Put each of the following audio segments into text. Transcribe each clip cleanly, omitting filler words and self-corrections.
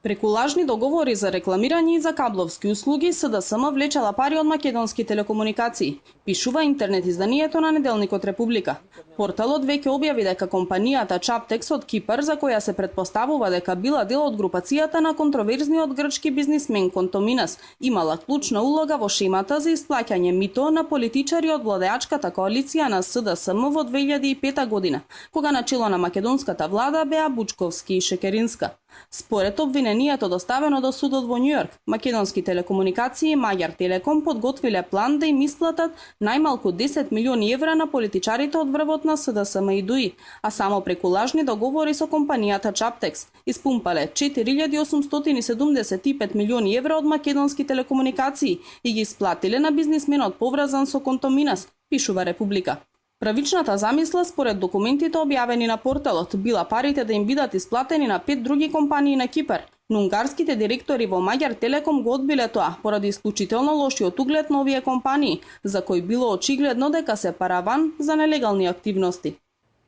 Преку лажни договори за рекламирање и за кабловски услуги, СДСМ влечела пари од македонски телекомуникации, пишува интернет изданието на неделникот Република. Порталот веќе објави дека компанијата Чаптекс од Кипар, за која се претпоставува дека била дел од групацијата на контроверзниот грчки бизнисмен Контоминас, имала клучна улога во шемата за исплаќање мито на политичари од владеачката коалиција на СДСМ во 2005 година, кога начело на македонската влада беа Бучковски и Шекеринска. Според обвинението доставено до судот во Њујорк, македонски телекомуникации и Маѓар Телеком подготвиле план да им исплатат најмалку 10 милиони евра на политичарите од врвот на СДСМ и ДУИ, а само преку лажни договори со компанијата Чаптекс испумпале 4875 милиони евра од македонски телекомуникации и ги исплатиле на бизнисменот поврзан со Контоминас, пишува Република. Правичната замисла според документите објавени на порталот била парите да им бидат исплатени на 5 други компании на Кипар, но унгарските директори во Маѓар Телеком го одбиле тоа поради исклучително лошиот углед на овие компании, за кои било очигледно дека се параван за нелегални активности.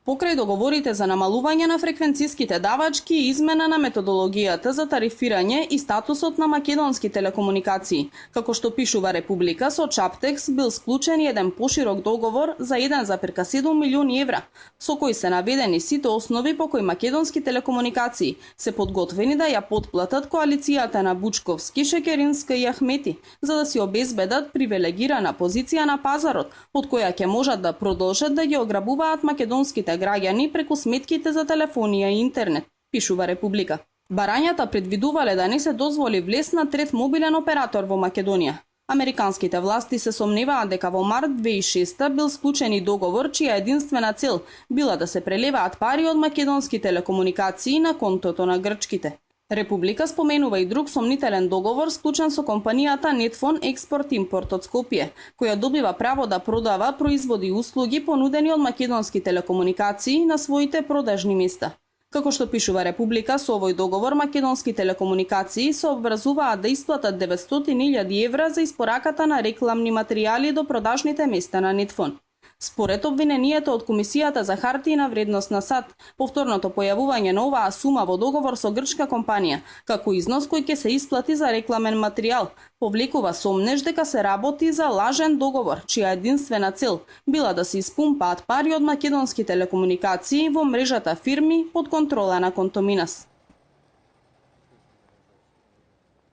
Покрај договорите за намалување на фреквенциските давачки и измена на методологијата за тарифирање и статусот на македонски телекомуникации, како што пишува Република, со Чаптекс бил склучен еден поширок договор за 1,7 милиони евра, со кој се наведени сите основи по кои македонски телекомуникации се подготвени да ја потплатат коалицијата на Бучковски, Шекеринска и Ахмети, за да си обезбедат привилегирана позиција на пазарот, од која ќе можат да продолжат да ги ограбуваат македонските граѓани преку сметките за телефонија и интернет, пишува Република. Барањата предвидувале да не се дозволи влез на трет мобилен оператор во Македонија. Американските власти се сомневаат дека во март 2006 бил склучен и договор чија единствена цел била да се прелеваат пари од македонски телекомуникации на контото на грчките. Република споменува и друг сомнителен договор склучен со компанијата Netphone Експорт-импорт од Скопје, која добива право да продава производи и услуги понудени од македонски телекомуникации на своите продажни места. Како што пишува Република, со овој договор македонски телекомуникации се обврзуваат да исплатат 900.000 евра за испораката на рекламни материјали до продажните места на Netphone. Според обвинението од Комисијата за хартиина вредност на САД, повторното појавување на оваа сума во договор со грчка компанија, како износ кој ќе се исплати за рекламен материјал, повлекува сомнеж дека се работи за лажен договор, чија единствена цел била да се испумпаат пари од македонски телекомуникации во мрежата фирми под контрола на Контоминас.